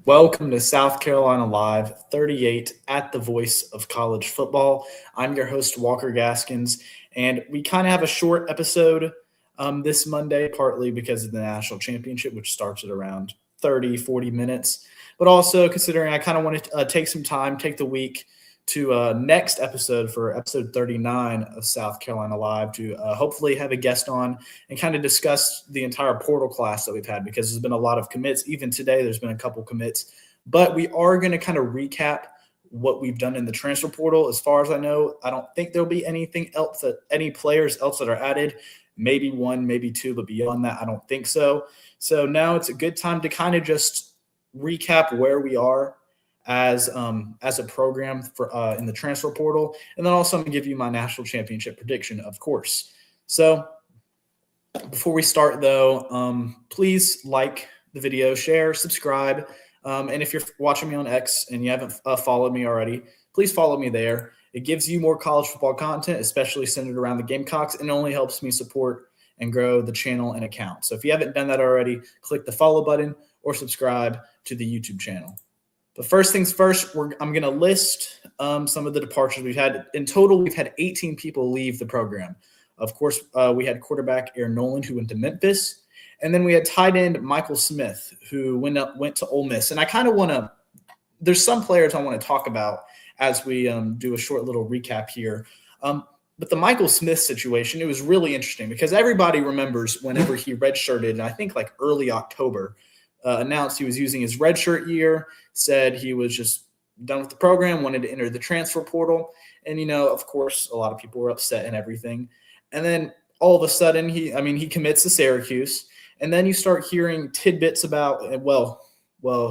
Welcome to South Carolina Live 38 at the voice of college football. I'm your host, Walker Gaskins, and we kind of have a short episode this Monday, partly because of the national championship, which starts at around 30, 40 minutes. But also considering I kind of want to take some time, take the week to next episode for episode 39 of South Carolina Live to hopefully have a guest on and kind of discuss the entire portal class that we've had because there's been a lot of commits. Even today, there's been a couple commits. But we are going to kind of recap what we've done in the transfer portal. As far as I know, I don't think there'll be anything else that any players else that are added. Maybe one, maybe two, but beyond that, I don't think so. So now it's a good time to kind of just recap where we are as a program for in the transfer portal, and then also I'm gonna give you my national championship prediction, of course. So before we start, though, please like the video, share, subscribe, and if you're watching me on X and you haven't followed me already, please follow me there. It gives you more college football content, especially centered around the Gamecocks, and only helps me support and grow the channel and account. So if you haven't done that already, click the follow button or subscribe to the YouTube channel. But first things first, I'm going to list some of the departures we've had. In total, we've had 18 people leave the program. Of course, we had quarterback Aaron Noland, who went to Memphis. And then we had tight end Michael Smith, who went to Ole Miss. And I kind of want to – there's some players I want to talk about as we do a short little recap here. But the Michael Smith situation, it was really interesting because everybody remembers whenever he redshirted, and I think like early October – announced he was using his redshirt year, said he was just done with the program, wanted to enter the transfer portal. And, of course, a lot of people were upset and everything. And then all of a sudden, he commits to Syracuse. And then you start hearing tidbits about,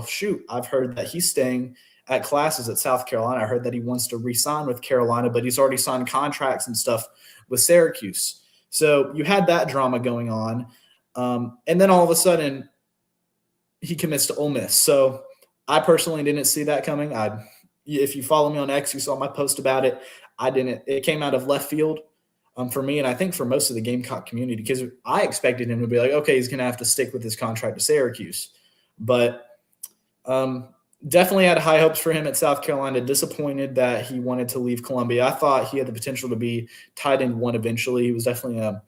shoot, I've heard that he's staying at classes at South Carolina. I heard that he wants to re-sign with Carolina, but he's already signed contracts and stuff with Syracuse. So you had that drama going on. And then all of a sudden, he commits to Ole Miss. So I personally didn't see that coming. If you follow me on X, you saw my post about it. I didn't. It came out of left field for me, and I think for most of the Gamecock community, because I expected him to be like, okay, he's going to have to stick with his contract to Syracuse. But definitely had high hopes for him at South Carolina. Disappointed that he wanted to leave Columbia. I thought he had the potential to be tight end one eventually. He was definitely a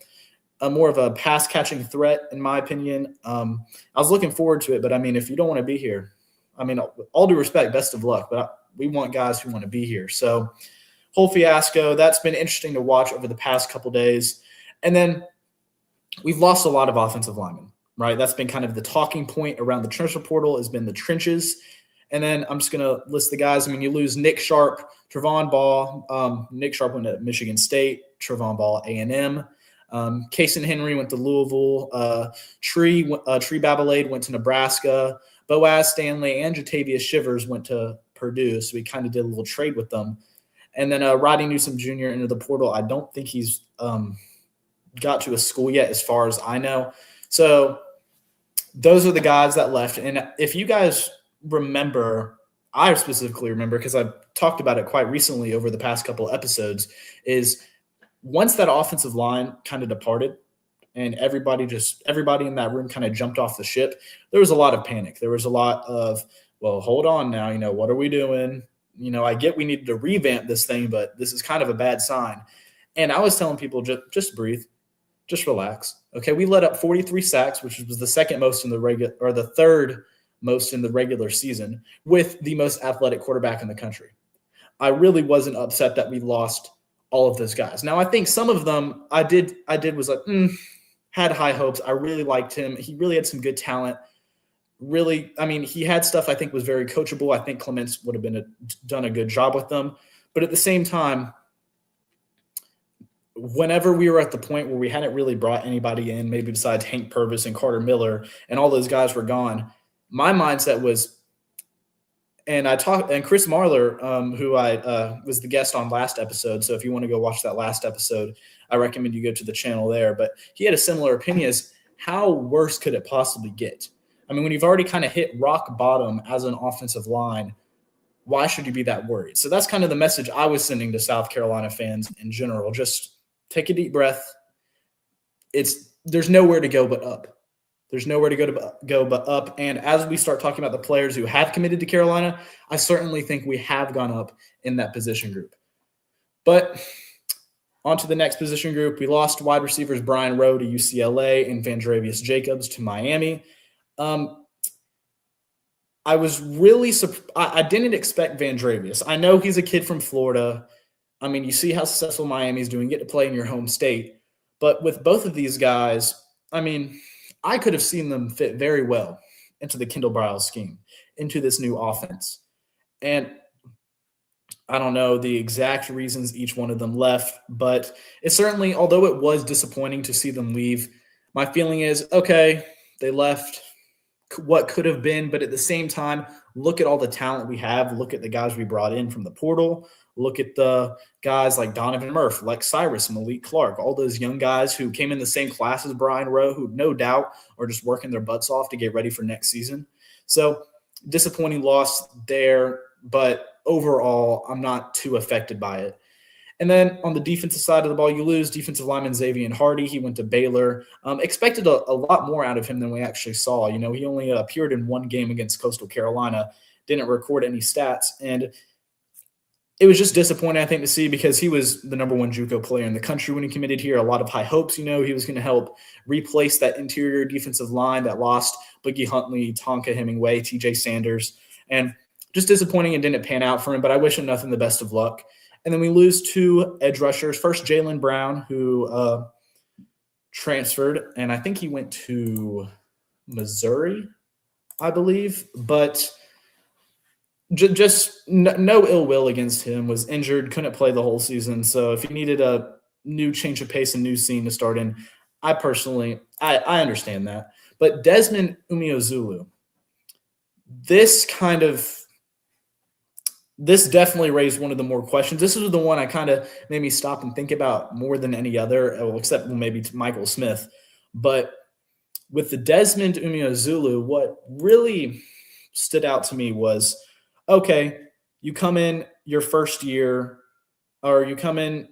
more of a pass-catching threat, in my opinion. I was looking forward to it, but, if you don't want to be here, all due respect, best of luck, but we want guys who want to be here. So whole fiasco, that's been interesting to watch over the past couple days. And then we've lost a lot of offensive linemen, right? That's been kind of the talking point around the transfer portal has been the trenches. And then I'm just going to list the guys. You lose Nick Sharp, Trevon Ball. Nick Sharp went to Michigan State, Trevon Ball, A&M. Kason Henry went to Louisville. Tree Babalade went to Nebraska. Boaz Stanley and Jatavius Shivers went to Purdue, so we kind of did a little trade with them. And then Roddy Newsom Jr. into the portal. I don't think he's got to a school yet as far as I know. So those are the guys that left. And if you guys remember, I specifically remember because I've talked about it quite recently over the past couple of episodes, is – once that offensive line kind of departed and everybody in that room kind of jumped off the ship, there was a lot of panic. There was a lot of, well, hold on now, what are we doing? I get we needed to revamp this thing, but this is kind of a bad sign. And I was telling people, just breathe, just relax. Okay, we let up 43 sacks, which was the second most in the third most in the regular season, with the most athletic quarterback in the country. I really wasn't upset that we lost all of those guys. Now, I think some of them I did was like, had high hopes. I really liked him. He really had some good talent. Really, he had stuff I think was very coachable. I think Clements would have done a good job with them. But at the same time, whenever we were at the point where we hadn't really brought anybody in, maybe besides Hank Purvis and Carter Miller, and all those guys were gone, my mindset was, and Chris Marler, who I was the guest on last episode. So if you want to go watch that last episode, I recommend you go to the channel there. But he had a similar opinion as how worse could it possibly get? When you've already kind of hit rock bottom as an offensive line, why should you be that worried? So that's kind of the message I was sending to South Carolina fans in general. Just take a deep breath. There's nowhere to go but up. There's nowhere to go but up. And as we start talking about the players who have committed to Carolina, I certainly think we have gone up in that position group. But on to the next position group. We lost wide receivers Brian Rowe to UCLA and Vandrevius Jacobs to Miami. I was really I didn't expect Vandrevius. I know he's a kid from Florida. I mean, you see how successful Miami's doing, get to play in your home state. But with both of these guys, I mean, I could have seen them fit very well into the Kendall Briles scheme, into this new offense. And I don't know the exact reasons each one of them left, but it certainly, although it was disappointing to see them leave, my feeling is, okay, they left what could have been, but at the same time, look at all the talent we have. Look at the guys we brought in from the portal. Look at the guys like Donovan Murph, Lex Cyrus, Malik Clark, all those young guys who came in the same class as Brian Rowe, who no doubt are just working their butts off to get ready for next season. So disappointing loss there, but overall, I'm not too affected by it. And then on the defensive side of the ball, you lose defensive lineman Xavier Hardy. He went to Baylor. Expected a lot more out of him than we actually saw. You know, he only appeared in one game against Coastal Carolina, didn't record any stats. And it was just disappointing, I think, to see because he was the number one JUCO player in the country when he committed here. A lot of high hopes, you know, he was going to help replace that interior defensive line that lost Boogie Huntley, Tonka Hemingway, TJ Sanders. And just disappointing it didn't pan out for him, but I wish him nothing the best of luck. And then we lose two edge rushers. First, Jalen Brown, who transferred, and I think he went to Missouri, I believe. But just no ill will against him. Was injured, couldn't play the whole season. So if he needed a new change of pace, a new scene to start in, I personally understand that. But Desmond Umeozulu, this definitely raised one of the more questions. This is the one I kind of made me stop and think about more than any other, except maybe Michael Smith. But with the Desmond Umeozulu, what really stood out to me was, okay, you come in your first year, or you come in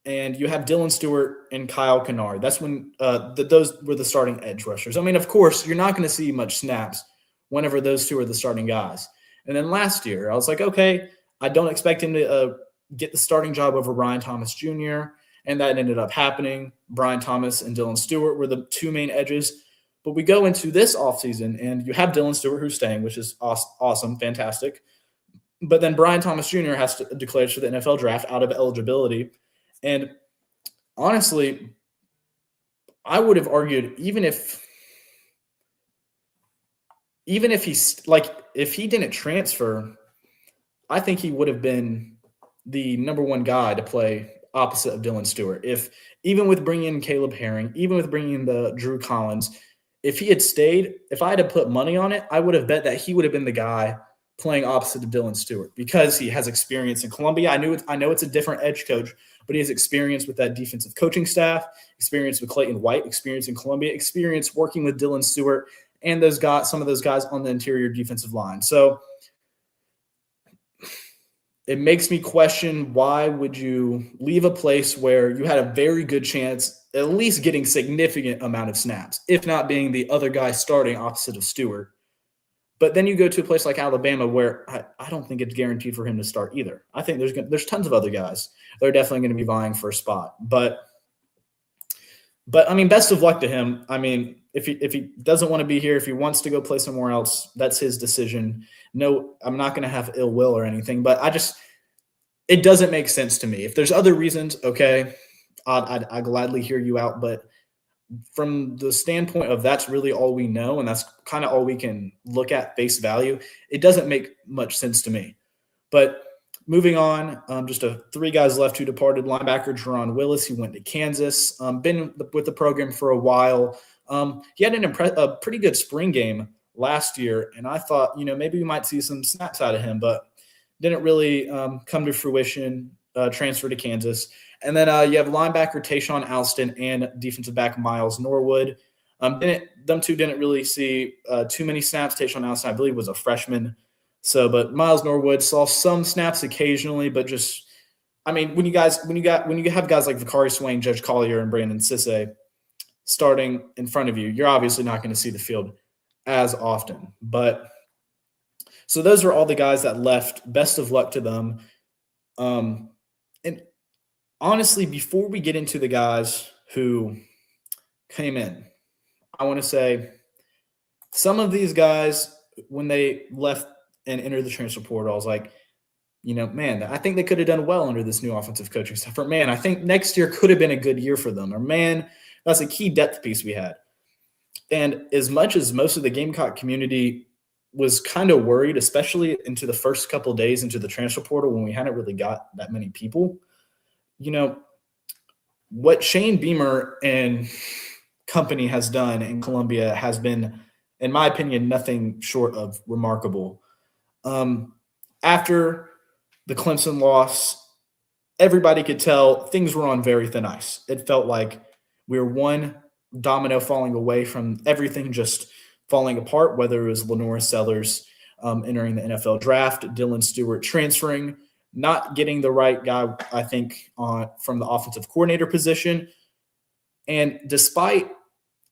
and you have Dylan Stewart and Kyle Kennard. That's when those were the starting edge rushers. I mean, of course, you're not going to see much snaps whenever those two are the starting guys. And then last year, I was like, okay, I don't expect him to get the starting job over Brian Thomas Jr., and that ended up happening. Brian Thomas and Dylan Stewart were the two main edges. But we go into this offseason, and you have Dylan Stewart who's staying, which is awesome, fantastic. But then Brian Thomas Jr. has to declare for the NFL draft out of eligibility. And honestly, I would have argued even if if he didn't transfer, I think he would have been the number one guy to play opposite of Dylan Stewart. Even with bringing in Caleb Herring, even with bringing in the Drew Collins, if he had stayed, if I had to put money on it, I would have bet that he would have been the guy playing opposite of Dylan Stewart because he has experience in Columbia. I know it's a different edge coach, but he has experience with that defensive coaching staff, experience with Clayton White, experience in Columbia, experience working with Dylan Stewart and some of those guys on the interior defensive line. So it makes me question, why would you leave a place where you had a very good chance at least getting significant amount of snaps, if not being the other guy starting opposite of Stewart. But then you go to a place like Alabama where I don't think it's guaranteed for him to start either. I think there's tons of other guys that are definitely going to be vying for a spot. But I mean, best of luck to him. I mean, if he doesn't want to be here, if he wants to go play somewhere else, that's his decision. No, I'm not going to have ill will or anything, but it doesn't make sense to me. If there's other reasons, okay, I'd gladly hear you out. But from the standpoint of that's really all we know, and that's kind of all we can look at face value, it doesn't make much sense to me. But moving on, just three guys left who departed. Linebacker Jerron Willis, he went to Kansas, been with the program for a while. He had a pretty good spring game last year, and I thought, maybe we might see some snaps out of him, but didn't really come to fruition, transfer to Kansas. And then you have linebacker Tayshawn Alston and defensive back Miles Norwood. Them two didn't really see too many snaps. Tayshawn Alston, I believe, was a freshman. But Miles Norwood saw some snaps occasionally, but just, I mean, when you have guys like Vakari Swain, Judge Collier, and Brandon Sisse, starting in front of you, you're obviously not going to see the field as often. But so those are all the guys that left. Best of luck to them. And honestly, before we get into the guys who came in, I want to say some of these guys, when they left and entered the transfer portal, I was like, man, I think they could have done well under this new offensive coaching staff. Or, man, I think next year could have been a good year for them. Or, man, that's a key depth piece we had. And as much as most of the Gamecock community was kind of worried, especially into the first couple of days into the transfer portal when we hadn't really got that many people, what Shane Beamer and company has done in Columbia has been, in my opinion, nothing short of remarkable. After the Clemson loss, everybody could tell things were on very thin ice. It felt like we were one domino falling away from everything just falling apart, whether it was Lenora Sellers entering the NFL draft, Dylan Stewart transferring, not getting the right guy, I think, from the offensive coordinator position. And despite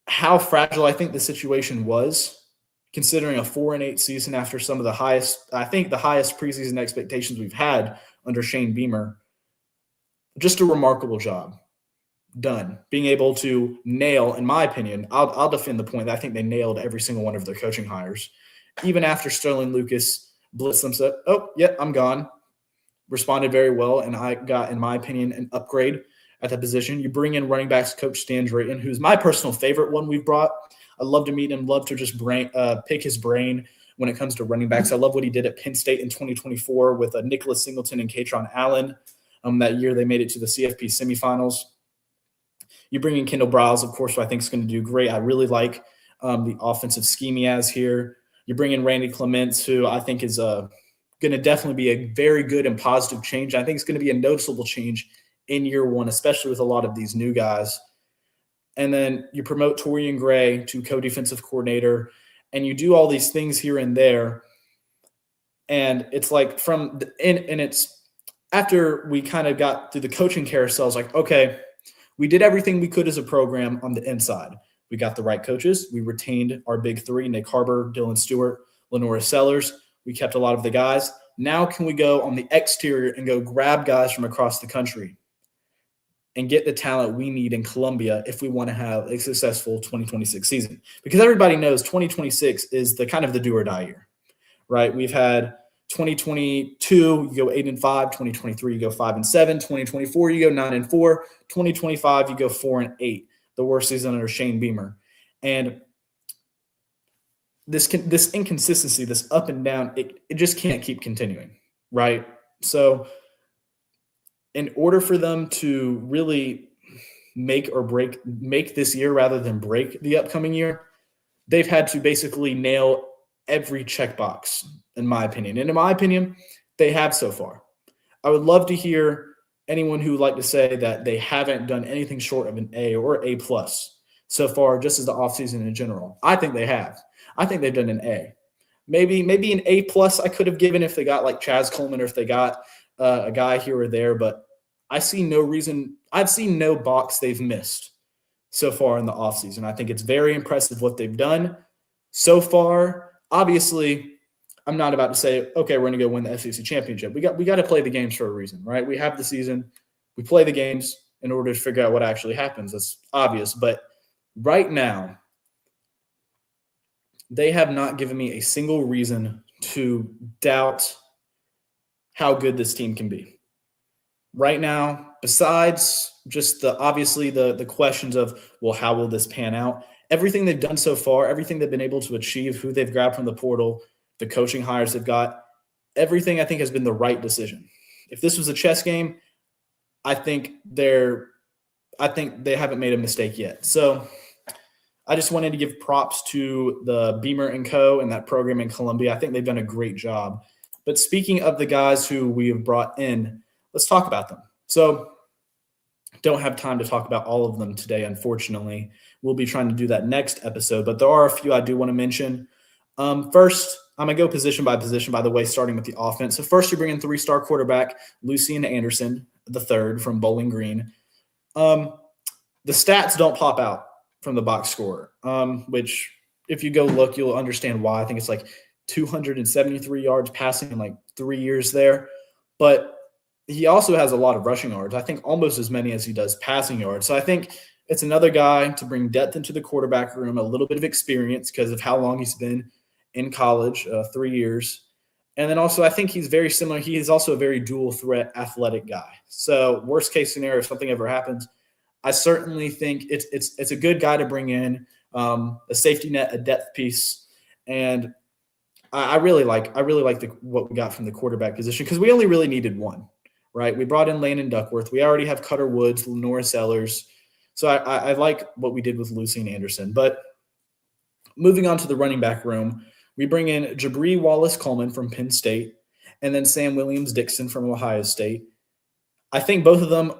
how fragile I think the situation was, considering a 4-8 season after some of the highest preseason expectations we've had under Shane Beamer, just a remarkable job done. Being able to nail, in my opinion, I'll defend the point that I think they nailed every single one of their coaching hires. Even after Sterling Lucas blitzed them, said, "Oh, yeah, I'm gone." Responded very well, and I got, in my opinion, an upgrade at that position. You bring in running backs coach Stan Drayton, who's my personal favorite one we've brought. I'd love to meet him, love to just pick his brain when it comes to running backs. I love what he did at Penn State in 2024 with Nicholas Singleton and Katron Allen. That year they made it to the CFP semifinals. You bring in Kendall Briles, of course, who I think is going to do great. I really like the offensive scheme he has here. You bring in Randy Clements, who I think is going to definitely be a very good and positive change. I think it's going to be a noticeable change in year one, especially with a lot of these new guys. And then you promote Torian Gray to co-defensive coordinator, and you do all these things here and there. And it's like it's after we kind of got through the coaching carousel, it's like, okay, we did everything we could as a program on the inside. We got the right coaches. We retained our big three, Nick Harbor, Dylan Stewart, Lenora Sellers. We kept a lot of the guys. Now can we go on the exterior and go grab guys from across the country and get the talent we need in Columbia if we want to have a successful 2026 season? Because everybody knows 2026 is the kind of the do or die year, right? We've had 2022, you go 8-5, 2023, you go 5-7, 2024, you go 9-4, 2025, you go 4-8, the worst season under Shane Beamer. And this inconsistency, this up and down, it just can't keep continuing, right? So in order for them to really make this year rather than break the upcoming year, they've had to basically nail every checkbox, in my opinion. And in my opinion, they have so far. I would love to hear anyone who would like to say that they haven't done anything short of an A or A+ so far, just as the offseason in general. I think they have. I think they've done an A. Maybe an A+ I could have given if they got like Chaz Coleman or if they got a guy here or there, but I see no reason. I've seen no box they've missed so far in the offseason. I think it's very impressive what they've done so far. Obviously, I'm not about to say, okay, we're going to go win the SEC championship. We got to play the games for a reason, right? We have the season. We play the games in order to figure out what actually happens. That's obvious. But right now, they have not given me a single reason to doubt how good this team can be. Right now, besides just the questions of, well, how will this pan out? Everything they've done so far, everything they've been able to achieve, who they've grabbed from the portal, the coaching hires they've got, everything I think has been the right decision. If this was a chess game, I think they haven't made a mistake yet. So I just wanted to give props to the Beamer and Co. and that program in Columbia. I think they've done a great job. But speaking of the guys who we have brought in, let's talk about them. So don't have time to talk about all of them today, unfortunately. We'll be trying to do that next episode, but there are a few I do want to mention. First, I'm going to go position by position, by the way, starting with the offense. So first, you bring in 3-star quarterback Lucian Anderson, the third from Bowling Green. The stats don't pop out from the box score, which if you go look, you'll understand why. I think it's like 273 yards passing in like 3 years there. But he also has a lot of rushing yards. I think almost as many as he does passing yards. So I think it's another guy to bring depth into the quarterback room, a little bit of experience because of how long he's been in college, 3 years. And then also I think he's very similar. He is also a very dual threat athletic guy. So worst case scenario, if something ever happens, I certainly think it's a good guy to bring in, a safety net, a depth piece, and I really like what we got from the quarterback position because we only really needed one, right? We brought in Landon Duckworth. We already have Cutter Woods, Lenora Sellers, so I like what we did with Lucien Anderson. But moving on to the running back room, we bring in Jabri Wallace-Coleman from Penn State, and then Sam Williams-Dixon from Ohio State. I think both of them.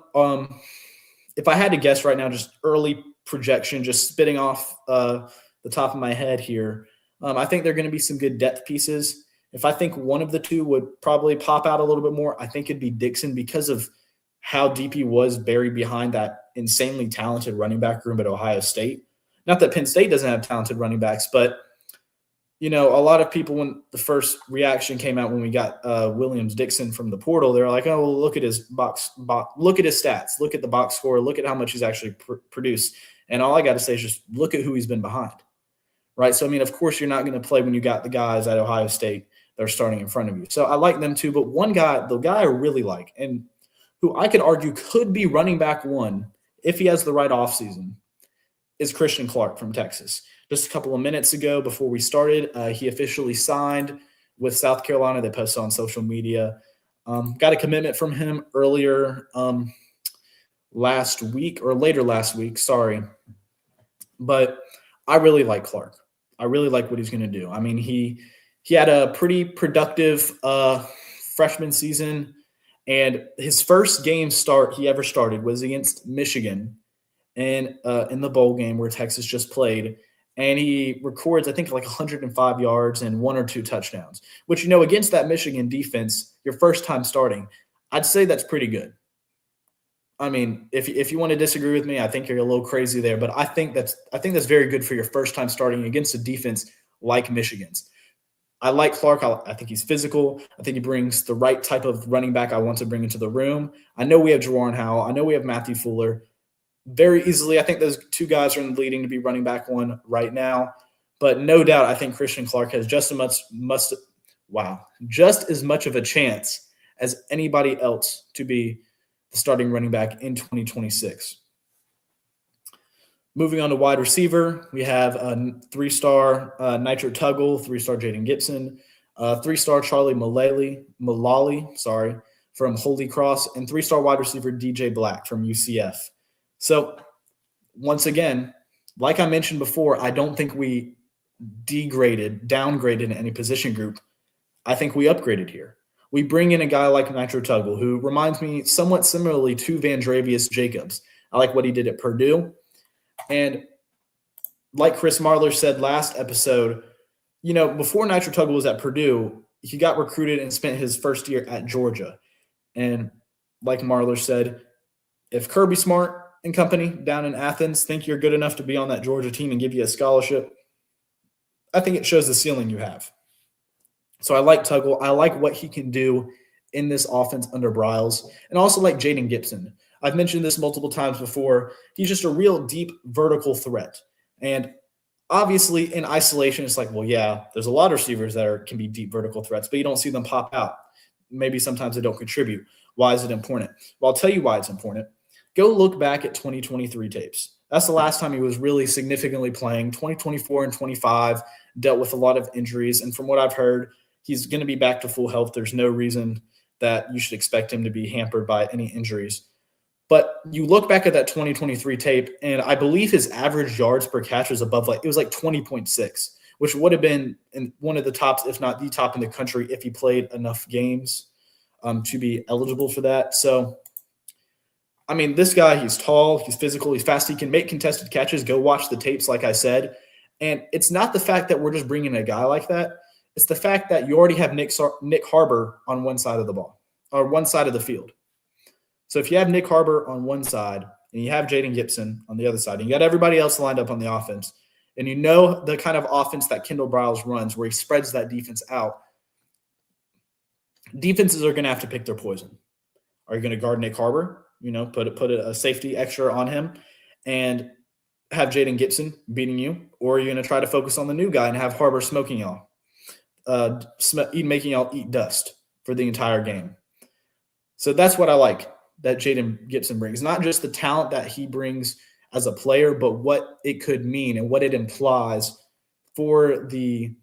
If I had to guess right now, just early projection, just spitting off the top of my head here, I think they're going to be some good depth pieces. If I think one of the two would probably pop out a little bit more, I think it'd be Dixon because of how deep he was buried behind that insanely talented running back room at Ohio State. Not that Penn State doesn't have talented running backs, but a lot of people, when the first reaction came out when we got Williams-Dixon from the portal, they're like, "Oh, well, look at his look at his stats, look at the box score, look at how much he's actually produced." And all I got to say is just look at who he's been behind, right? So, I mean, of course, you're not going to play when you got the guys at Ohio State that are starting in front of you. So I like them too. But one guy, the guy I really like, and who I could argue could be running back one if he has the right offseason, is Christian Clark from Texas. Just a couple of minutes ago before we started, he officially signed with South Carolina. They posted on social media. Got a commitment from him earlier last week or later last week, sorry. But I really like Clark. I really like what he's going to do. I mean, he had a pretty productive freshman season, and his first game start he ever started was against Michigan and in the bowl game where Texas just played. And he records, I think, like 105 yards and 1 or 2 touchdowns, which, against that Michigan defense, your first time starting, I'd say that's pretty good. I mean, if you want to disagree with me, I think you're a little crazy there, but I think that's very good for your first time starting against a defense like Michigan's. I like Clark. I think he's physical. I think he brings the right type of running back I want to bring into the room. I know we have Jawan Howell. I know we have Matthew Fuller. Very easily, I think those two guys are in the leading to be running back one right now. But no doubt, I think Christian Clark has just as much of a chance as anybody else to be the starting running back in 2026. Moving on to wide receiver, we have a 3-star Nitro Tuggle, 3-star Jaden Gibson, 3-star Charlie Mullally, from Holy Cross, and 3-star wide receiver DJ Black from UCF. So, once again, like I mentioned before, I don't think we downgraded in any position group. I think we upgraded here. We bring in a guy like Nitro Tuggle, who reminds me somewhat similarly to Vandravius Jacobs. I like what he did at Purdue. And like Chris Marler said last episode, before Nitro Tuggle was at Purdue, he got recruited and spent his first year at Georgia. And like Marler said, if Kirby Smart and company down in Athens think you're good enough to be on that Georgia team and give you a scholarship, I think it shows the ceiling you have. So I like Tuggle. I like what he can do in this offense under Briles, and also like Jaden Gibson. I've mentioned this multiple times before. He's just a real deep vertical threat. And obviously in isolation, it's like, well, yeah, there's a lot of receivers that can be deep vertical threats, but you don't see them pop out. Maybe sometimes they don't contribute. Why is it important? Well, I'll tell you why it's important. Go look back at 2023 tapes. That's the last time he was really significantly playing. 2024 and 25 dealt with a lot of injuries. And from what I've heard, he's going to be back to full health. There's no reason that you should expect him to be hampered by any injuries. But you look back at that 2023 tape, and I believe his average yards per catch was above it was like 20.6, which would have been in one of the tops, if not the top in the country, if he played enough games to be eligible for that. So, I mean, this guy, he's tall, he's physical, he's fast, he can make contested catches. Go watch the tapes, like I said. And it's not the fact that we're just bringing a guy like that. It's the fact that you already have Nick Harbor on one side of the ball, or one side of the field. So if you have Nick Harbor on one side, and you have Jaden Gibson on the other side, and you got everybody else lined up on the offense, and you know the kind of offense that Kendall Briles runs where he spreads that defense out, defenses are going to have to pick their poison. Are you going to guard Nick Harbor, put a safety extra on him and have Jaden Gibson beating you? Or are you going to try to focus on the new guy and have Harbor smoking y'all, making y'all eat dust for the entire game? So that's what I like that Jaden Gibson brings. Not just the talent that he brings as a player, but what it could mean and what it implies for the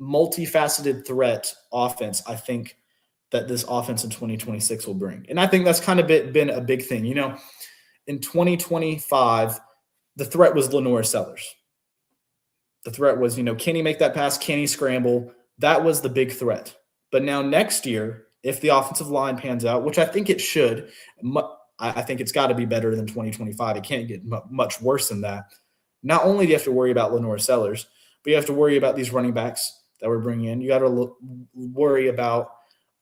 multifaceted threat offense I think that this offense in 2026 will bring. And I think that's kind of been a big thing. In 2025, the threat was Lenore Sellers. The threat was, can he make that pass? Can he scramble? That was the big threat. But now next year, if the offensive line pans out, which I think it should, I think it's got to be better than 2025. It can't get much worse than that. Not only do you have to worry about Lenore Sellers, but you have to worry about these running backs that we're bringing in. You got to worry about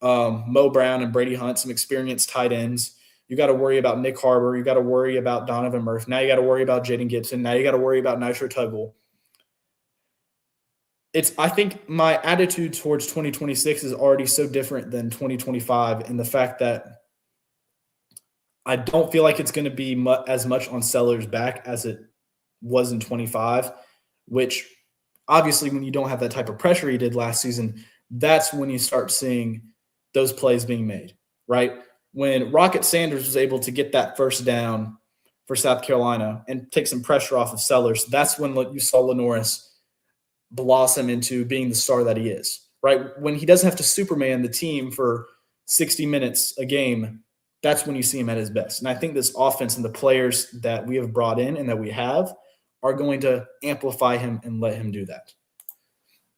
Mo Brown and Brady Hunt, some experienced tight ends. You got to worry about Nick Harbor. You got to worry about Donovan Murphy. Now you got to worry about Jaden Gibson. Now you got to worry about Nitro Tuggle. I think my attitude towards 2026 is already so different than 2025 in the fact that I don't feel like it's going to be as much on Sellers' back as it was in 25, which obviously when you don't have that type of pressure he did last season, that's when you start seeing those plays being made, right? When Rocket Sanders was able to get that first down for South Carolina and take some pressure off of Sellers, that's when you saw Lenoris blossom into being the star that he is, right? When he doesn't have to Superman the team for 60 minutes a game, that's when you see him at his best. And I think this offense and the players that we have brought in and that we have are going to amplify him and let him do that.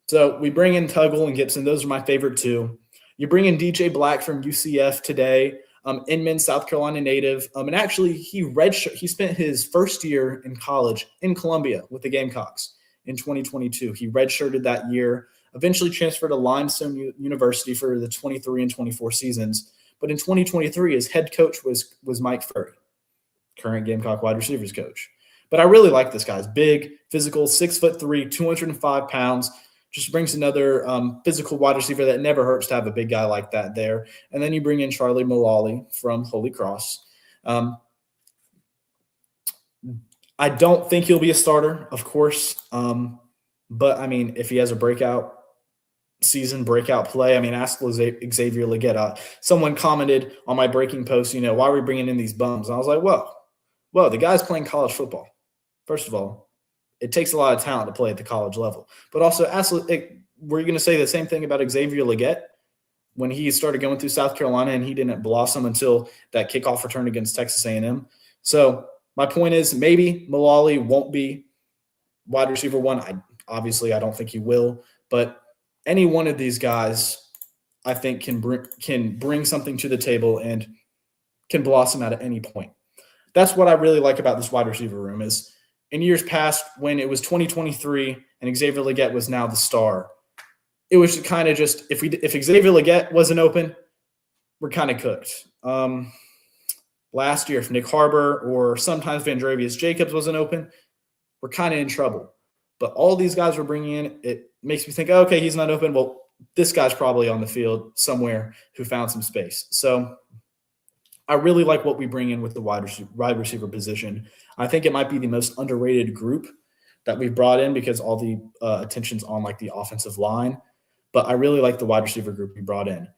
So we bring in Tuggle and Gibson. Those are my favorite two. You bring in DJ Black from UCF today, Inman, South Carolina native. And actually, he spent his first year in college in Columbia with the Gamecocks in 2022. He redshirted that year, eventually transferred to Limestone University for the 23 and 24 seasons. But in 2023, his head coach was Mike Furry, current Gamecock wide receivers coach. But I really like this guy. He's big, physical, 6'3", 205 pounds. Just brings another physical wide receiver that never hurts to have a big guy like that there. And then you bring in Charlie Mullally from Holy Cross. I don't think he'll be a starter, of course. But, I mean, if he has a breakout play, I mean, ask Xavier Leggett. Someone commented on my breaking post, why are we bringing in these bums? And I was like, well, the guy's playing college football. First of all, it takes a lot of talent to play at the college level. But also, were you going to say the same thing about Xavier Leggett when he started going through South Carolina and he didn't blossom until that kickoff return against Texas A&M? So my point is maybe Mullally won't be wide receiver one. I don't think he will. But any one of these guys, I think, can bring something to the table and can blossom at any point. That's what I really like about this wide receiver room is in years past when it was 2023 and Xavier Leggett was now the star, it was kind of just if Xavier Leggett wasn't open, we're kind of cooked. Last year, if Nick Harbor or sometimes Vandrevius Jacobs wasn't open, we're kind of in trouble. But all these guys we're bringing in, it makes me think, okay, he's not open. Well, this guy's probably on the field somewhere who found some space. So I really like what we bring in with the wide receiver position. I think it might be the most underrated group that we've brought in because all the attention's on like the offensive line. But I really like the wide receiver group we brought in.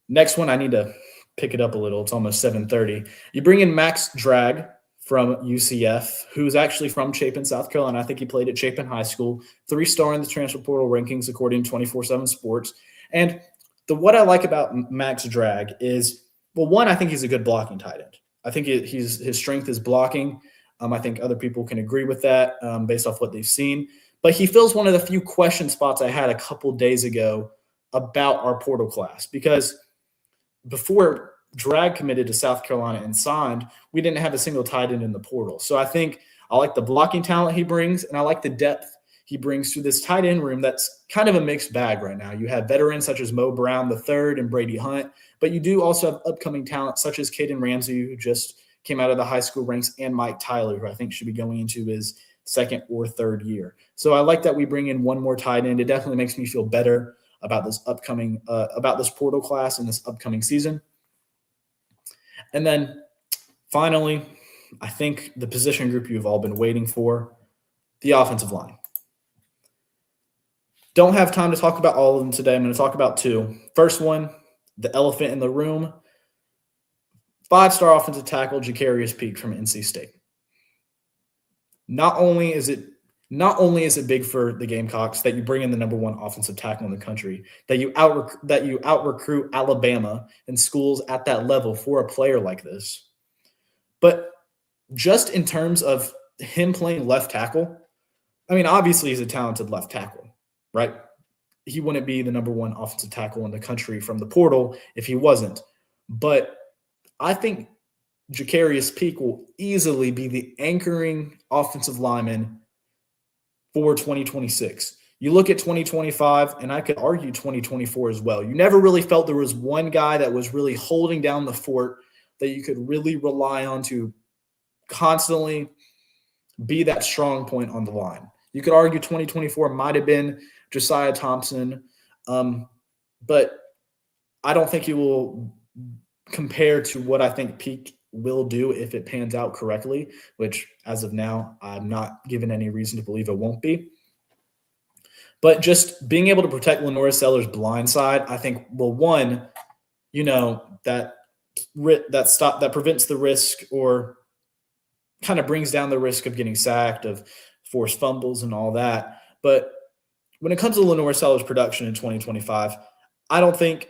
Next one, I need to pick it up a little. It's almost 7:30. You bring in Max Drag from UCF, who's actually from Chapin, South Carolina. I think he played at Chapin High School, 3-star in the transfer portal rankings according to 24/7 Sports. And what I like about Max Drag is, well, one, I think he's a good blocking tight end. I think his strength is blocking. I think other people can agree with that based off what they've seen. But he fills one of the few question spots I had a couple days ago about our portal class because before Drag committed to South Carolina and signed, we didn't have a single tight end in the portal. So I think I like the blocking talent he brings, and I like the depth he brings to this tight end room that's kind of a mixed bag right now. You have veterans such as Mo Brown III and Brady Hunt, but you do also have upcoming talent such as Caden Ramsey, who just came out of the high school ranks, and Mike Tyler, who I think should be going into his second or third year. So I like that we bring in one more tight end. It definitely makes me feel better about this upcoming about this portal class and this upcoming season. And then finally, I think the position group you've all been waiting for, the offensive line. Don't have time to talk about all of them today. I'm going to talk about two. First one, the elephant in the room, 5-star offensive tackle Jacarius Peak from NC State. Not only is it big for the Gamecocks that you bring in the number one offensive tackle in the country, that you out recruit Alabama and schools at that level for a player like this, but just in terms of him playing left tackle, I mean, obviously he's a talented left tackle, right? He wouldn't be the number one offensive tackle in the country from the portal if he wasn't. But I think Jacarius Peak will easily be the anchoring offensive lineman for 2026. You look at 2025, and I could argue 2024 as well. You never really felt there was one guy that was really holding down the fort that you could really rely on to constantly be that strong point on the line. You could argue 2024 might have been Josiah Thompson, but I don't think he will compare to what I think Peak will do if it pans out correctly, which as of now, I'm not given any reason to believe it won't be. But just being able to protect Lenora Sellers' blind side, I think, well, one, that prevents the risk or kind of brings down the risk of getting sacked, of forced fumbles and all that. But when it comes to Lenora Sellers' production in 2025, I don't think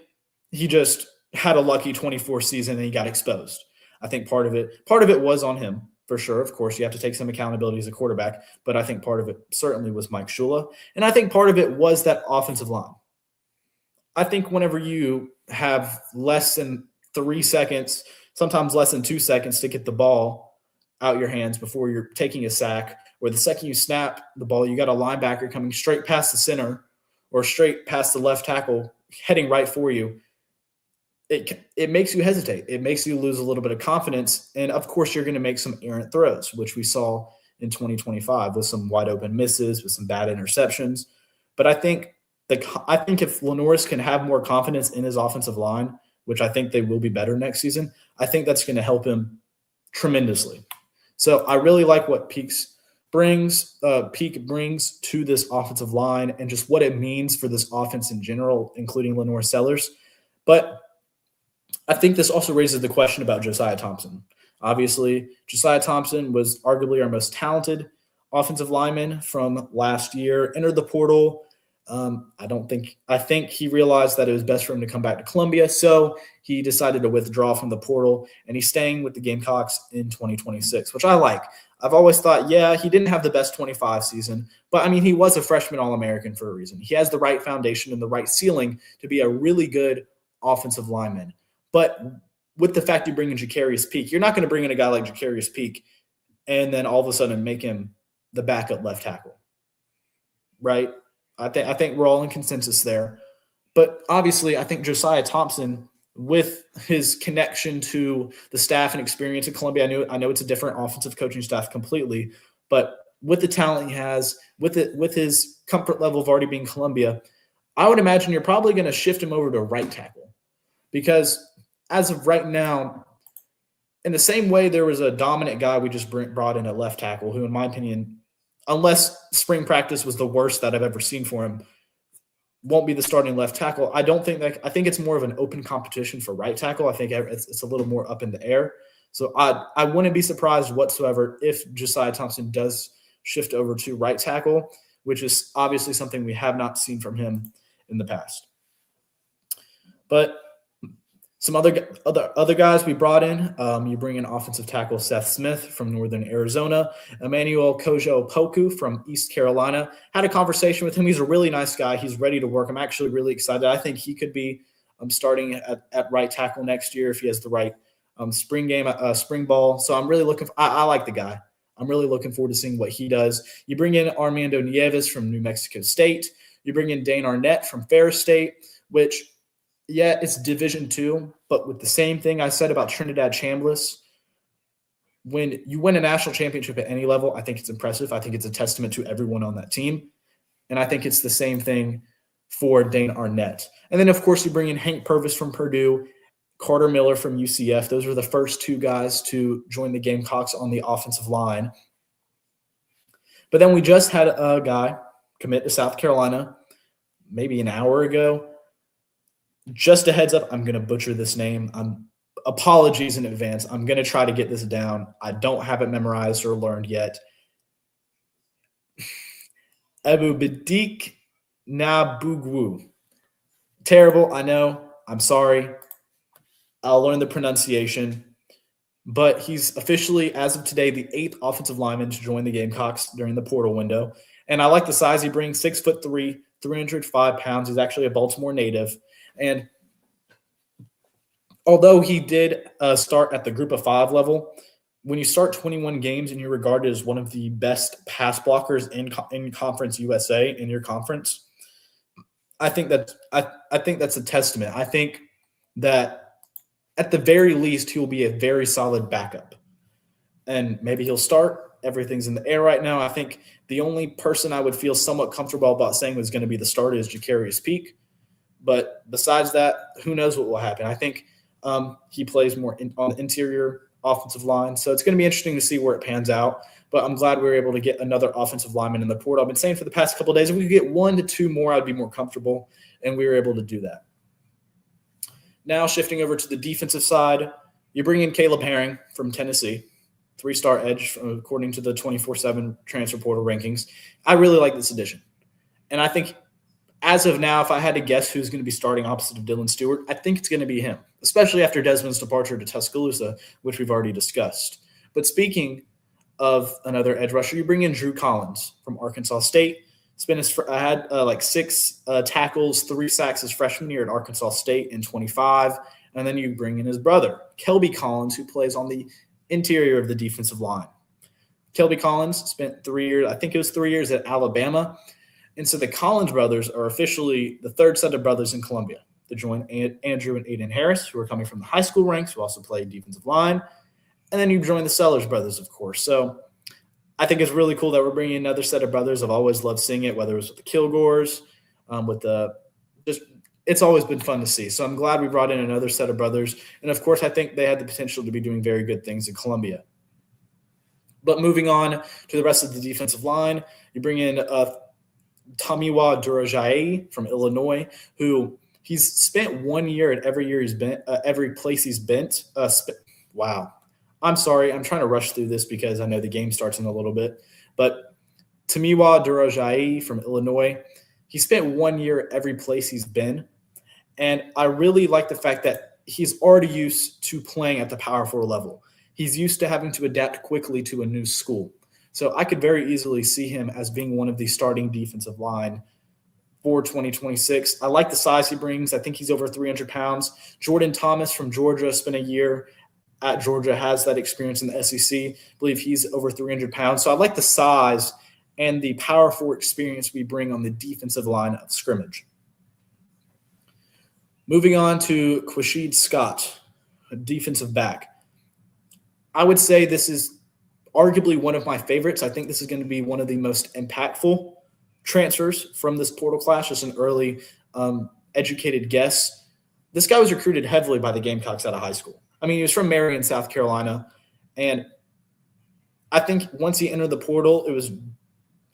he just had a lucky 24 season and he got exposed. I think part of it was on him, for sure. Of course, you have to take some accountability as a quarterback, but I think part of it certainly was Mike Shula. And I think part of it was that offensive line. I think whenever you have less than 3 seconds, sometimes less than 2 seconds to get the ball out your hands before you're taking a sack, or the second you snap the ball, you got a linebacker coming straight past the center or straight past the left tackle heading right for you, it makes you hesitate. It makes you lose a little bit of confidence. And, of course, you're going to make some errant throws, which we saw in 2025 with some wide open misses, with some bad interceptions. But I think if Lenoris can have more confidence in his offensive line, which I think they will be better next season, I think that's going to help him tremendously. So I really like what Peak brings to this offensive line and just what it means for this offense in general, including Lenore Sellers. But I think this also raises the question about Josiah Thompson. Obviously, Josiah Thompson was arguably our most talented offensive lineman from last year, entered the portal. I think he realized that it was best for him to come back to Columbia, so he decided to withdraw from the portal, and he's staying with the Gamecocks in 2026, which I like. I've always thought, yeah, he didn't have the best 25 season, but, I mean, he was a freshman All-American for a reason. He has the right foundation and the right ceiling to be a really good offensive lineman. But with the fact you bring in Jacarius Peak, you're not going to bring in a guy like Jacarius Peak and then all of a sudden make him the backup left tackle, right? I think we're all in consensus there. But obviously, I think Josiah Thompson, with his connection to the staff and experience at Columbia, I know it's a different offensive coaching staff completely, but with the talent he has, with his comfort level of already being Columbia, I would imagine you're probably going to shift him over to right tackle. Because as of right now, in the same way there was a dominant guy we just brought in at left tackle who, in my opinion, unless spring practice was the worst that I've ever seen for him, won't be the starting left tackle. I think it's more of an open competition for right tackle. I think it's a little more up in the air. So I wouldn't be surprised whatsoever if Josiah Thompson does shift over to right tackle, which is obviously something we have not seen from him in the past. But some other guys we brought in, you bring in offensive tackle Seth Smith from Northern Arizona, Emmanuel Kojo-Opoku from East Carolina. Had a conversation with him. He's a really nice guy. He's ready to work. I'm actually really excited. I think he could be starting at right tackle next year if he has the right spring ball. So I'm really looking – I like the guy. I'm really looking forward to seeing what he does. You bring in Armando Nieves from New Mexico State. You bring in Dane Arnett from Ferris State, which, yeah, it's Division II, but with the same thing I said about Trinidad Chambliss, when you win a national championship at any level, I think it's impressive. I think it's a testament to everyone on that team. And I think it's the same thing for Dane Arnett. And then, of course, you bring in Hank Purvis from Purdue, Carter Miller from UCF. Those were the first two guys to join the Gamecocks on the offensive line. But then we just had a guy commit to South Carolina maybe an hour ago. Just a heads up, I'm going to butcher this name. Apologies in advance. I'm going to try to get this down. I don't have it memorized or learned yet. Abubadik Nabugwu. Terrible, I know. I'm sorry. I'll learn the pronunciation. But he's officially, as of today, the 8th offensive lineman to join the Gamecocks during the portal window. And I like the size he brings, 6'3", 305 pounds. He's actually a Baltimore native. And although he did start at the group of 5 level, when you start 21 games and you're regarded as one of the best pass blockers in Conference USA in your conference, I think that's a testament. I think that at the very least he will be a very solid backup, and maybe he'll start. Everything's in the air right now. I think the only person I would feel somewhat comfortable about saying was going to be the starter is Jacarius Peak. But besides that, who knows what will happen? I think he plays more on the interior offensive line. So it's going to be interesting to see where it pans out. But I'm glad we were able to get another offensive lineman in the portal. I've been saying for the past couple of days, if we could get 1 to 2 more, I'd be more comfortable. And we were able to do that. Now shifting over to the defensive side, you bring in Caleb Herring from Tennessee, 3-star edge according to the 24/7 transfer portal rankings. I really like this addition. And I think as of now, if I had to guess who's going to be starting opposite of Dylan Stewart, I think it's going to be him, especially after Desmond's departure to Tuscaloosa, which we've already discussed. But speaking of another edge rusher, you bring in Drew Collins from Arkansas State. I had 6 tackles, 3 sacks his freshman year at Arkansas State in 25. And then you bring in his brother, Kelby Collins, who plays on the interior of the defensive line. Kelby Collins spent 3 years, I think it was 3 years at Alabama. And so the Collins brothers are officially the third set of brothers in Columbia to join Andrew and Aiden Harris, who are coming from the high school ranks, who also play defensive line. And then you join the Sellers brothers, of course. So I think it's really cool that we're bringing another set of brothers. I've always loved seeing it, whether it was with the Kilgores, it's always been fun to see. So I'm glad we brought in another set of brothers. And, of course, I think they had the potential to be doing very good things in Columbia. But moving on to the rest of the defensive line, you bring in Tamiwa Durajaei from Illinois, who he's spent 1 year at every place he's been. Wow. I'm sorry. I'm trying to rush through this because I know the game starts in a little bit. But Tamiwa Durajaei from Illinois, he spent 1 year at every place he's been. And I really like the fact that he's already used to playing at the Power 4 level. He's used to having to adapt quickly to a new school. So I could very easily see him as being one of the starting defensive line for 2026. I like the size he brings. I think he's over 300 pounds. Jordan Thomas from Georgia spent a year at Georgia, has that experience in the SEC. I believe he's over 300 pounds. So I like the size and the Power 4 experience we bring on the defensive line of scrimmage. Moving on to Quashid Scott, a defensive back. I would say this is arguably one of my favorites. I think this is going to be one of the most impactful transfers from this portal class, just an early educated guess. This guy was recruited heavily by the Gamecocks out of high school. I mean, he was from Marion, South Carolina, and I think once he entered the portal,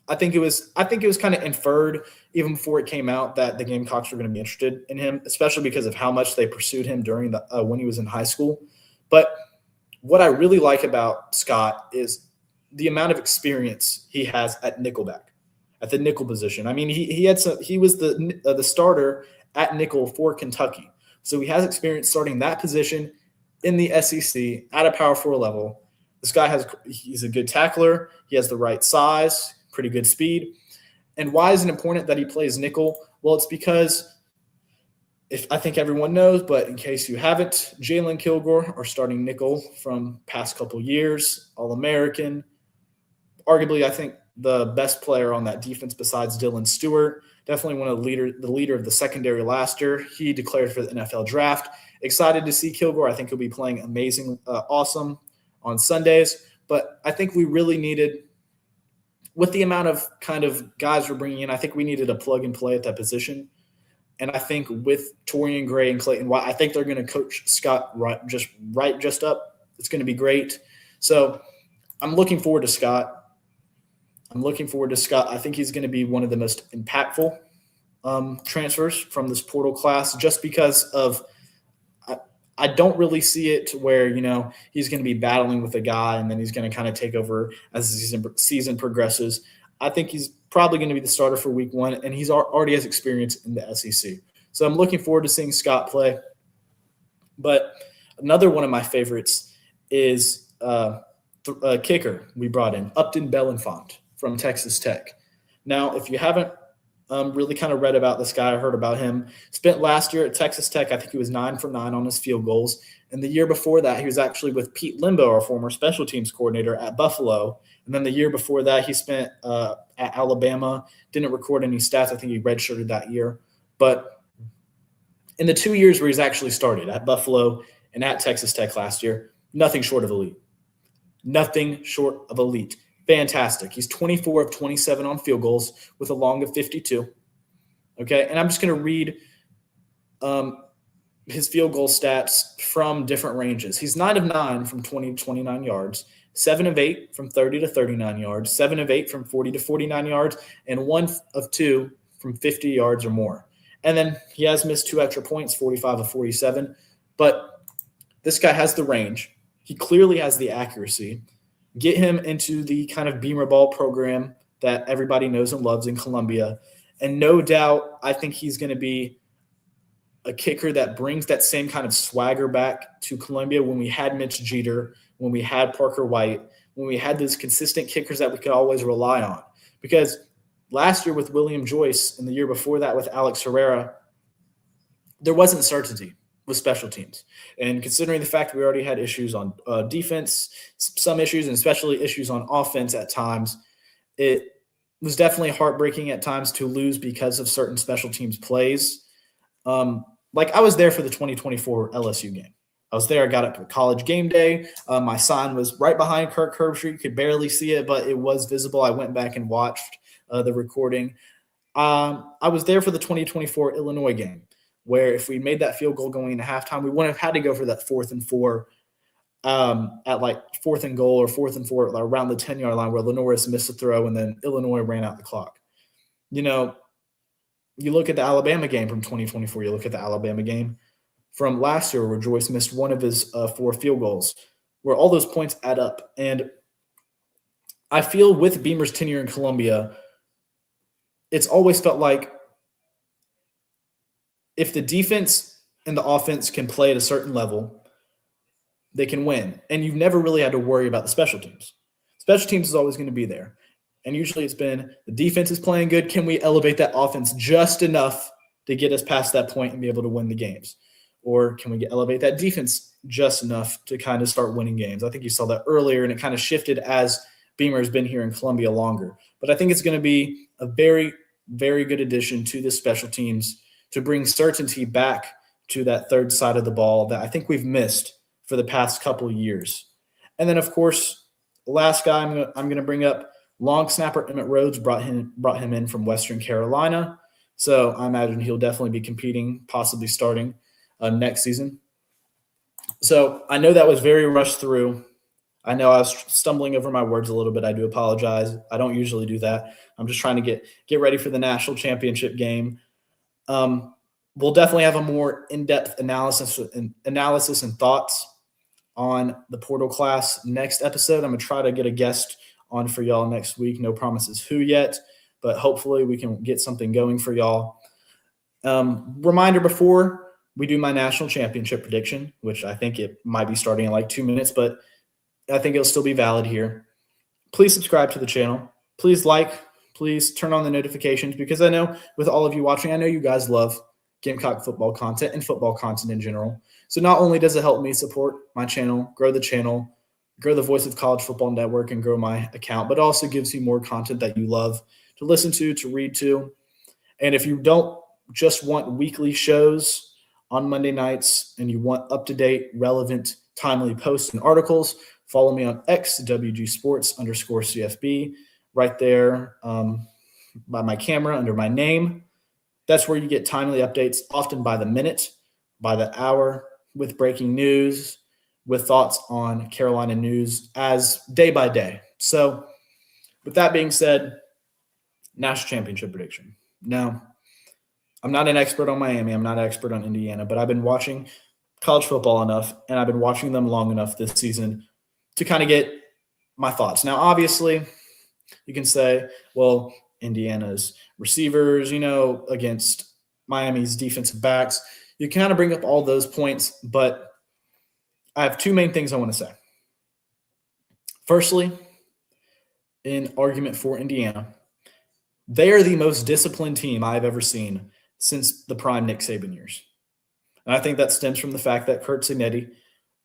I think it was kind of inferred even before it came out that the Gamecocks were going to be interested in him, especially because of how much they pursued him during when he was in high school. But what I really like about Scott is the amount of experience he has at nickelback, at the nickel position. I mean, he was the starter at nickel for Kentucky, so he has experience starting that position in the SEC at a Power 4 level. This guy he's a good tackler. He has the right size, pretty good speed. And why is it important that he plays nickel? Well, it's because I think everyone knows, but in case you haven't, Jalen Kilgore, our starting nickel from past couple years, All-American, arguably, I think, the best player on that defense besides Dylan Stewart. Definitely one of the leader of the secondary last year. He declared for the NFL draft. Excited to see Kilgore. I think he'll be playing amazing, awesome on Sundays. But I think we really needed, with the amount of kind of guys we're bringing in, I think we needed a plug and play at that position. And I think with Torian Gray and Clayton White, I think they're going to coach Scott just up. It's going to be great. So I'm looking forward to Scott. I think he's going to be one of the most impactful transfers from this portal class, just because of I don't really see it where, he's going to be battling with a guy and then he's going to kind of take over as the season progresses. I think he's probably going to be the starter for week 1, and he's already has experience in the SEC. So I'm looking forward to seeing Scott play. But another one of my favorites is a kicker we brought in, Upton Belenfant from Texas Tech. Now, if you haven't really kind of read about this guy, I heard about him, spent last year at Texas Tech. I think he was 9 for 9 on his field goals. And the year before that, he was actually with Pete Limbo, our former special teams coordinator at Buffalo. And then the year before that, he spent at Alabama, didn't record any stats. I think he redshirted that year. But in the 2 years where he's actually started at Buffalo and at Texas Tech last year, nothing short of elite. Nothing short of elite. Fantastic. He's 24 of 27 on field goals with a long of 52. Okay, and I'm just going to read his field goal stats from different ranges. He's 9 of 9 from 20 to 29 yards, 7 of 8 from 30 to 39 yards, 7 of 8 from 40 to 49 yards, and 1 of 2 from 50 yards or more. And then he has missed 2 extra points, 45 of 47. But this guy has the range. He clearly has the accuracy. Get him into the kind of Beamer ball program that everybody knows and loves in Columbia. And no doubt, I think he's going to be a kicker that brings that same kind of swagger back to Columbia when we had Mitch Jeter, when we had Parker White, when we had those consistent kickers that we could always rely on. Because last year with William Joyce and the year before that with Alex Herrera, there wasn't certainty with special teams. And considering the fact we already had issues on defense, some issues, and especially issues on offense at times, it was definitely heartbreaking at times to lose because of certain special teams plays. I was there for the 2024 LSU game. I was there. I got up for college game day. My sign was right behind Kirk Herbstreit. You could barely see it, but it was visible. I went back and watched the recording. I was there for the 2024 Illinois game, where if we made that field goal going into halftime, we wouldn't have had to go for that 4th and 4 at 4th and goal or 4th and 4 around the 10-yard line where Lenoris missed a throw and then Illinois ran out the clock. You look at the Alabama game from 2024, you look at the Alabama game from last year where Joyce missed one of his 4 field goals, where all those points add up. And I feel with Beamer's tenure in Columbia, it's always felt like if the defense and the offense can play at a certain level, they can win. And you've never really had to worry about the special teams. Special teams is always going to be there. And usually it's been the defense is playing good. Can we elevate that offense just enough to get us past that point and be able to win the games? Or can we elevate that defense just enough to kind of start winning games? I think you saw that earlier, and it kind of shifted as Beamer has been here in Columbia longer. But I think it's going to be a very, very good addition to the special teams to bring certainty back to that third side of the ball that I think we've missed for the past couple of years. And then, of course, the last guy I'm going to bring up, long snapper Emmett Rhodes brought him in from Western Carolina. So I imagine he'll definitely be competing, possibly starting next season. So I know that was very rushed through. I know I was stumbling over my words a little bit. I do apologize. I don't usually do that. I'm just trying to get ready for the national championship game. We'll definitely have a more in-depth analysis and thoughts on the portal class next episode. I'm going to try to get a guest on for y'all next week. No promises who yet, but hopefully we can get something going for y'all. Reminder before we do my national championship prediction, which I think it might be starting in 2 minutes, but I think it'll still be valid here. Please subscribe to the channel. Please please turn on the notifications, because I know with all of you watching, I know you guys love Gamecock football content and football content in general. So not only does it help me support my channel, grow the channel, grow the Voice of College Football Network and grow my account, but it also gives you more content that you love to listen to read to. And if you don't just want weekly shows on Monday nights and you want up-to-date, relevant, timely posts and articles, follow me on X, WGSports_CFB, right there by my camera under my name. That's where you get timely updates, often by the minute, by the hour, with breaking news, with thoughts on Carolina news as day by day. So with that being said, national championship prediction. Now, I'm not an expert on Miami. I'm not an expert on Indiana, but I've been watching college football enough, and I've been watching them long enough this season to kind of get my thoughts. Now, obviously, you can say, well, Indiana's receivers, against Miami's defensive backs. You kind of bring up all those points, but I have two main things I want to say. Firstly, in argument for Indiana, they are the most disciplined team I've ever seen since the prime Nick Saban years. And I think that stems from the fact that Curt Cignetti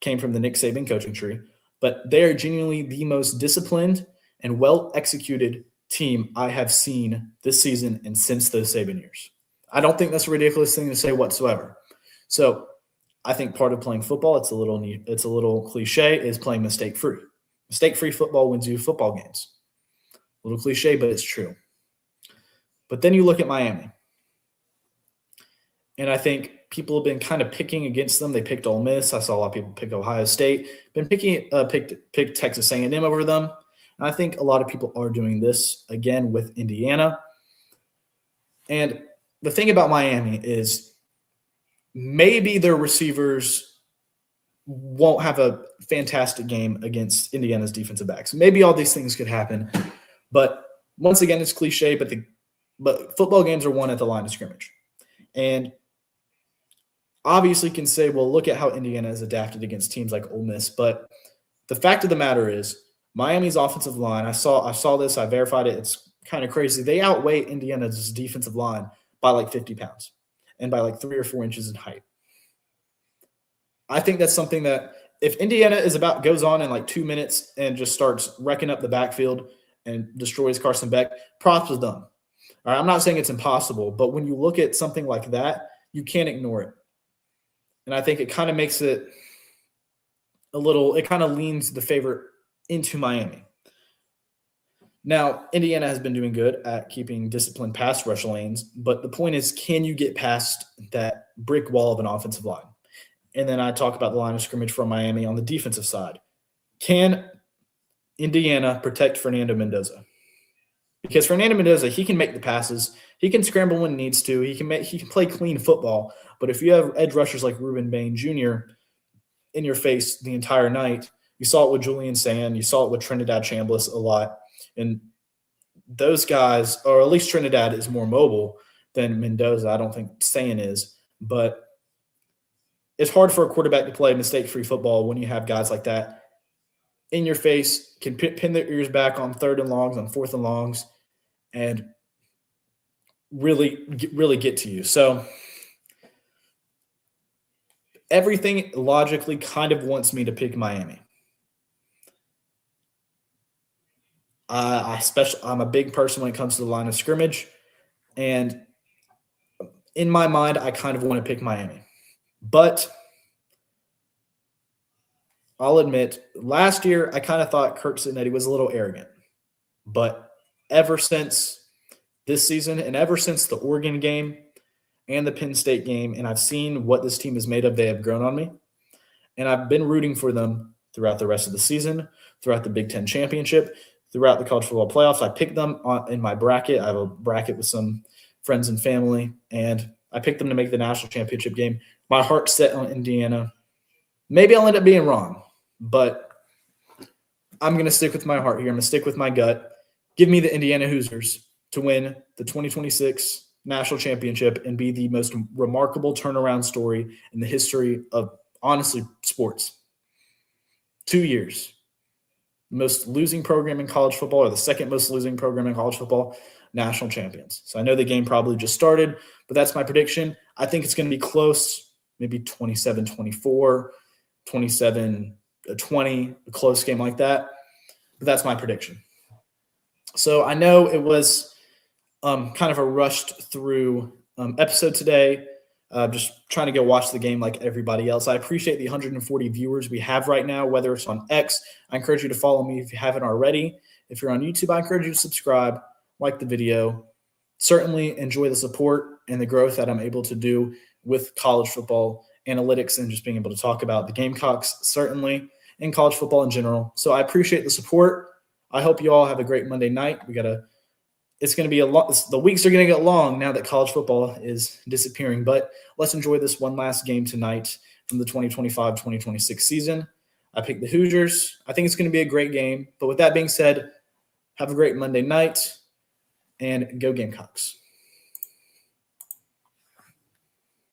came from the Nick Saban coaching tree, but they are genuinely the most disciplined and well-executed team I have seen this season and since those Saban years. I don't think that's a ridiculous thing to say whatsoever. So I think part of playing football, it's a little cliche, is playing mistake-free. Mistake-free football wins you football games. A little cliche, but it's true. But then you look at Miami, and I think people have been kind of picking against them. They picked Ole Miss. I saw a lot of people pick Ohio State. Picked Texas A&M over them. And I think a lot of people are doing this again with Indiana. And the thing about Miami is maybe their receivers won't have a fantastic game against Indiana's defensive backs. Maybe all these things could happen. But once again, it's cliche, but football games are won at the line of scrimmage. And obviously can say, well, look at how Indiana has adapted against teams like Ole Miss. But the fact of the matter is Miami's offensive line, I saw this, I verified it. It's kind of crazy. They outweigh Indiana's defensive line by like 50 pounds and by like 3 or 4 inches in height. I think that's something that if Indiana goes on in like 2 minutes and just starts wrecking up the backfield and destroys Carson Beck, props is done. All right, I'm not saying it's impossible, but when you look at something like that, you can't ignore it. And I think it kind of makes it it kind of leans the favorite into Miami. Now, Indiana has been doing good at keeping disciplined pass rush lanes, but the point is, can you get past that brick wall of an offensive line? And then I talk about the line of scrimmage from Miami on the defensive side. Can Indiana protect Fernando Mendoza? Because Fernando Mendoza, he can make the passes. He can scramble when he needs to. He can play clean football. But if you have edge rushers like Ruben Bain Jr. in your face the entire night, you saw it with Julian Sand. You saw it with Trinidad Chambliss a lot. And those guys, or at least Trinidad, is more mobile than Mendoza. I don't think Sand is. But it's hard for a quarterback to play mistake-free football when you have guys like that in your face, can pin their ears back on 3rd and longs, on 4th and longs, and really get to you. So everything logically kind of wants me to pick Miami. I'm a big person when it comes to the line of scrimmage, and in my mind, I kind of want to pick Miami. But I'll admit, last year I kind of thought Curt Cignetti was a little arrogant. But ever since this season and ever since the Oregon game and the Penn State game, and I've seen what this team is made of, they have grown on me. And I've been rooting for them throughout the rest of the season, throughout the Big Ten Championship, throughout the college football playoffs. I picked them in my bracket. I have a bracket with some friends and family, and I picked them to make the national championship game. My heart's set on Indiana. Maybe I'll end up being wrong, but I'm going to stick with my heart here. I'm going to stick with my gut. Give me the Indiana Hoosiers to win the 2026 national championship and be the most remarkable turnaround story in the history of, honestly, sports. 2 years. Most losing program in college football, or the second most losing program in college football, national champions. So I know the game probably just started, but that's my prediction. I think it's going to be close, maybe 27-24, 27-18, a 20, a close game like that. But that's my prediction. So I know it was kind of a rushed through episode today. Just trying to go watch the game like everybody else. I appreciate the 140 viewers we have right now, whether it's on X. I encourage you to follow me if you haven't already. If you're on YouTube, I encourage you to subscribe, like the video. Certainly enjoy the support and the growth that I'm able to do with college football analytics and just being able to talk about the Gamecocks, certainly, and college football in general. So I appreciate the support. I hope you all have a great Monday night. It's going to be a lot. The weeks are going to get long now that college football is disappearing, but let's enjoy this one last game tonight from the 2025-2026 season. I picked the Hoosiers. I think it's going to be a great game. But with that being said, have a great Monday night and go Gamecocks.